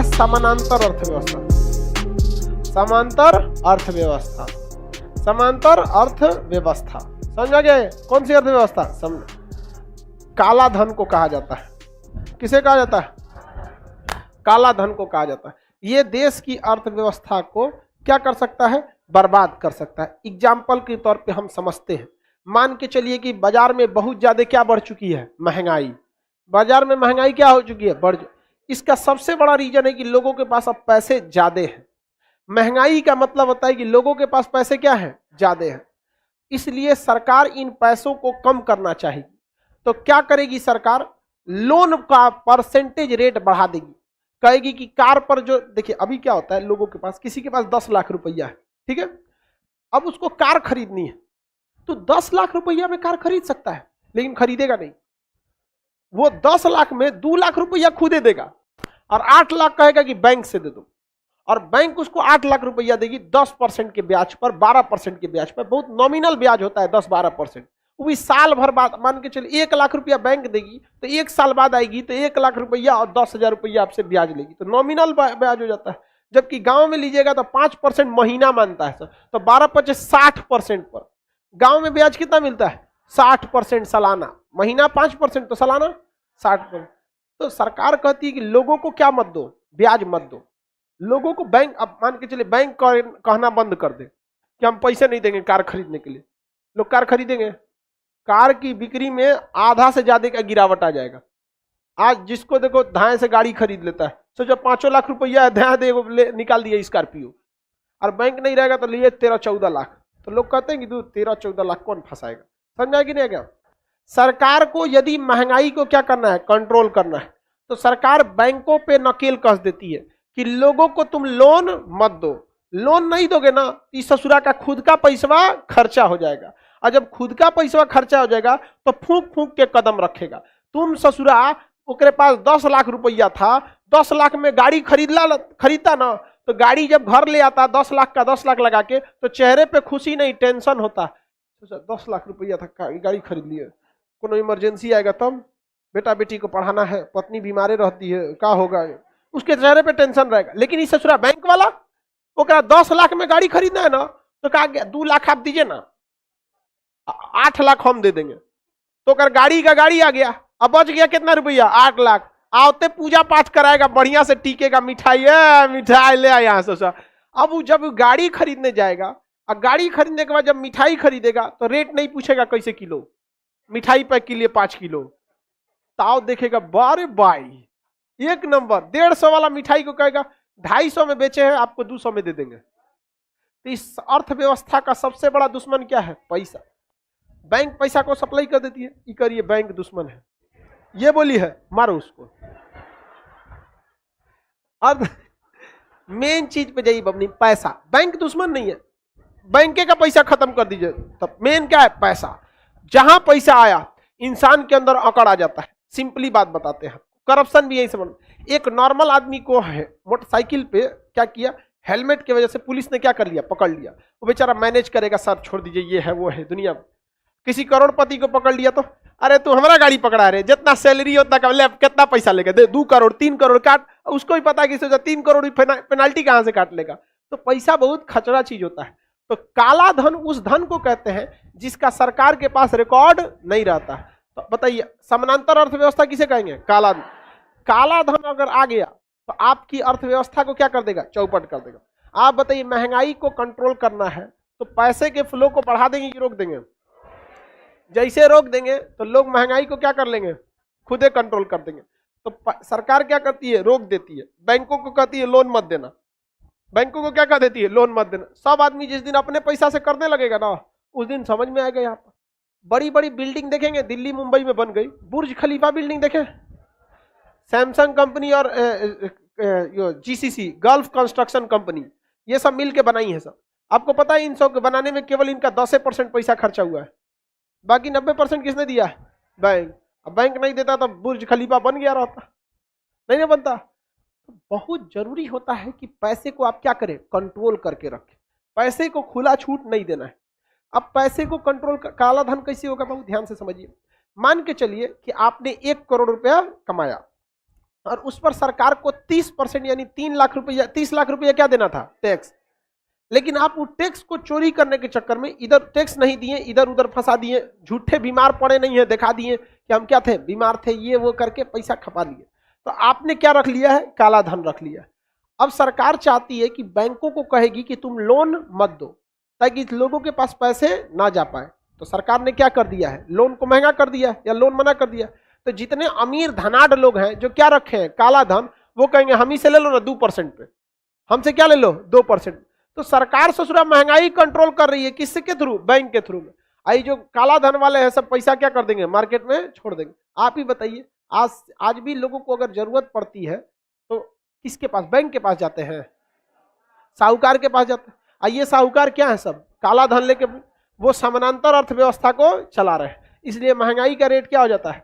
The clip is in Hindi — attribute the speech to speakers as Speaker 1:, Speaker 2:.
Speaker 1: समानांतर अर्थव्यवस्था, समांतर अर्थव्यवस्था, समांतर अर्थव्यवस्था समझा गया? कौन सी अर्थव्यवस्था? काला धन को कहा जाता है। किसे कहा जाता है? काला धन को कहा जाता है। ये देश की अर्थव्यवस्था को क्या कर सकता है? बर्बाद कर सकता है। एग्जाम्पल के तौर पे हम समझते हैं, मान के चलिए कि बाजार में बहुत ज्यादा क्या बढ़ चुकी है? महंगाई। बाजार में महंगाई क्या हो चुकी है? बढ़। इसका सबसे बड़ा रीजन है कि लोगों के पास अब पैसे ज्यादा हैं। महंगाई का मतलब होता है कि लोगों के पास पैसे क्या है? ज्यादा है। इसलिए सरकार इन पैसों को कम करना चाहेगी। तो क्या करेगी सरकार? लोन का परसेंटेज रेट बढ़ा देगी। कहेगी कि कार पर जो, देखिए अभी क्या होता है, लोगों के पास, किसी के पास 10 लाख रुपया है, ठीक है, अब उसको कार खरीदनी है, तो 10 लाख रुपया में कार खरीद सकता है, लेकिन खरीदेगा नहीं। वो 10 लाख में 2 लाख रुपया खुदे देगा और 8 लाख कहेगा कि बैंक से दे दो, और बैंक उसको 8 लाख रुपया देगी 10% के ब्याज पर, 12% के ब्याज पर। बहुत नॉमिनल ब्याज होता है 10-12%। वो भी साल भर बाद, मान के चलिए 1 लाख रुपया बैंक देगी तो 1 साल बाद आएगी तो 1 लाख रुपया और 10,000 रुपया आपसे ब्याज लेगी, तो नॉमिनल ब्याज हो जाता है। जबकि गांव में लीजिएगा तो 5% महीना मानता है सर, तो 12-5 60% पर। गांव में ब्याज कितना मिलता है? 60% सालाना, महीना 5% तो सालाना 60%। तो सरकार कहती है कि लोगों को क्या मत दो? ब्याज मत दो लोगों को। बैंक, अब मान के चलिए बैंक कहना बंद कर दे कि हम पैसे नहीं देंगे कार खरीदने के लिए, लोग कार खरीदेंगे? कार की बिक्री में आधा से ज्यादा का गिरावट आ जाएगा। आज जिसको देखो धाए से गाड़ी खरीद लेता है, सोचो 5 लाख रुपया धाए दे निकाल दिया स्कॉर्पियो, और बैंक नहीं रहेगा तो लिए 13-14 लाख। तो लोग कहते हैं कि 13-14 लाख कौन फंसाएगा? समझा कि नहीं? क्या सरकार को यदि महंगाई को क्या करना है? कंट्रोल करना है, तो सरकार बैंकों पे नकेल कस देती है कि लोगों को तुम लोन मत दो। लोन नहीं दोगे ना, इस ससुरा का खुद का पैसा खर्चा हो जाएगा, और जब खुद का पैसा खर्चा हो जाएगा तो फूंक फूंक के कदम रखेगा। तुम ससुरा, ओकरे पास 10 लाख रुपया था, 10 लाख में गाड़ी खरीदता ना, तो गाड़ी जब घर ले आता 10 लाख का 10 लाख लगा के, तो चेहरे पे खुशी नहीं टेंशन होता। 10 लाख रुपया था, गाड़ी खरीद लिए, कोनो इमरजेंसी आएगा तब, बेटा बेटी को पढ़ाना है, पत्नी बीमारी रहती है, क्या होगा, उसके चेहरे पे टेंशन रहेगा। लेकिन इस ससुरा बैंक वाला, ओकरा 10 लाख में गाड़ी खरीदना है ना, तो कहा 2 लाख आप दीजिए ना, 8 लाख हम दे देंगे। तो अगर गाड़ी का गाड़ी आ गया, अब बच गया कितना रुपया? 8 लाख। आवते पूजा पाठ कराएगा, बढ़िया से टीकेगा, मिठाई मिठाई ले आया सोचा। अब वो जब गाड़ी खरीदने जाएगा, और गाड़ी खरीदने के बाद जब मिठाई खरीदेगा तो रेट नहीं पूछेगा कैसे किलो, मिठाई पैक के लिए 5 किलो, ताव देखेगा, बारे भाई 1 नंबर, 150 वाला मिठाई को कहेगा 250 में बेचे हैं, आपको 200 में दे देंगे। तो इस अर्थव्यवस्था का सबसे बड़ा दुश्मन क्या है? पैसा। बैंक पैसा को सप्लाई कर देती है, ये करिए बैंक दुश्मन है, ये बोली है, मारो उसको। अब मेन चीज पे जाइए बबनी, पैसा। बैंक दुश्मन नहीं है, बैंक का पैसा खत्म कर दीजिए। तब मेन क्या है? पैसा। जहां पैसा आया इंसान के अंदर अकड़ आ जाता है। सिंपली बात बताते हैं, करप्शन भी यही समझ। एक नॉर्मल आदमी को है मोटरसाइकिल पे क्या किया, हेलमेट की वजह से पुलिस ने क्या कर लिया? पकड़ लिया। वो बेचारा मैनेज करेगा, सर छोड़ दीजिए, ये है वो है दुनिया में। किसी करोड़पति को पकड़ लिया तो, अरे तू हमारा गाड़ी पकड़ा रहे, जितना सैलरी होता है कितना पैसा लेगा, दे 2 करोड़ 3 करोड़ काट। उसको भी पता है कि 3 करोड़ पेनाल्टी कहां से काट लेगा। तो पैसा बहुत खचरा चीज होता है। तो काला धन उस धन को कहते हैं जिसका सरकार के पास रिकॉर्ड नहीं रहता। तो बताइए समानांतर अर्थव्यवस्था किसे कहेंगे? काला धन। काला धन अगर आ गया तो आपकी अर्थव्यवस्था को क्या कर देगा? चौपट कर देगा। आप बताइए, महंगाई को कंट्रोल करना है तो पैसे के फ्लो को बढ़ा देंगे कि रोक देंगे? जैसे रोक देंगे तो लोग महंगाई को क्या कर लेंगे? खुदे कंट्रोल कर देंगे। तो सरकार क्या करती है? रोक देती है। बैंकों को कहती है लोन मत देना। बैंकों को क्या कह देती है? लोन मत देना। सब आदमी जिस दिन अपने पैसा से करने लगेगा ना, उस दिन समझ में आएगा। यहाँ पर बड़ी बड़ी बिल्डिंग देखेंगे, दिल्ली मुंबई में बन गई, बुर्ज खलीफा बिल्डिंग देखें, सैमसंग कंपनी और GCC गल्फ कंस्ट्रक्शन कंपनी, ये सब मिलके बनाई है सब। आपको पता है इन सब के बनाने में केवल इनका 10% पैसा खर्चा हुआ है, बाकी 90% किसने दिया है? बैंक। अब बैंक नहीं देता तो बुर्ज खलीफा बन गया रहता, नहीं ना बनता। तो बहुत जरूरी होता है कि पैसे को आप क्या करें? कंट्रोल करके रखें। पैसे को खुला छूट नहीं देना है। अब पैसे को कंट्रोल, काला धन कैसे होगा? बहुत ध्यान से समझिए। मान के चलिए कि आपने 1 करोड़ रुपया कमाया, और उस पर सरकार को 30% यानी 3 लाख रुपया 30 लाख रुपया क्या देना था, टैक्स। लेकिन आप वो टैक्स को चोरी करने के चक्कर में इधर टैक्स नहीं दिए, इधर उधर फंसा दिए, झूठे बीमार पड़े नहीं है, दिखा दिए कि हम क्या थे, बीमार थे, ये वो करके पैसा खपा लिए। तो आपने क्या रख लिया है, काला धन रख लिया। अब सरकार चाहती है कि बैंकों को कहेगी कि तुम लोन मत दो, ताकि लोगों के पास पैसे ना जा पाए। तो सरकार ने क्या कर दिया है, लोन को महंगा कर दिया या लोन मना कर दिया। तो जितने अमीर धनाढ़ लोग हैं जो क्या रखे हैं, काला धन, वो कहेंगे हम ही से ले लो ना 2% पे, हमसे क्या ले लो 2%। तो सरकार ससुरा महंगाई कंट्रोल कर रही है, किसके थ्रू, बैंक के थ्रू में। आई जो काला धन वाले हैं सब पैसा क्या कर देंगे, मार्केट में छोड़ देंगे। आप ही बताइए, आज भी लोगों को अगर जरूरत पड़ती है तो किसके पास, बैंक के पास जाते हैं, साहूकार के पास जाते हैं। ये साहूकार क्या है, सब काला धन लेके वो समानांतर अर्थव्यवस्था को चला रहे हैं, इसलिए महंगाई का रेट क्या हो जाता है,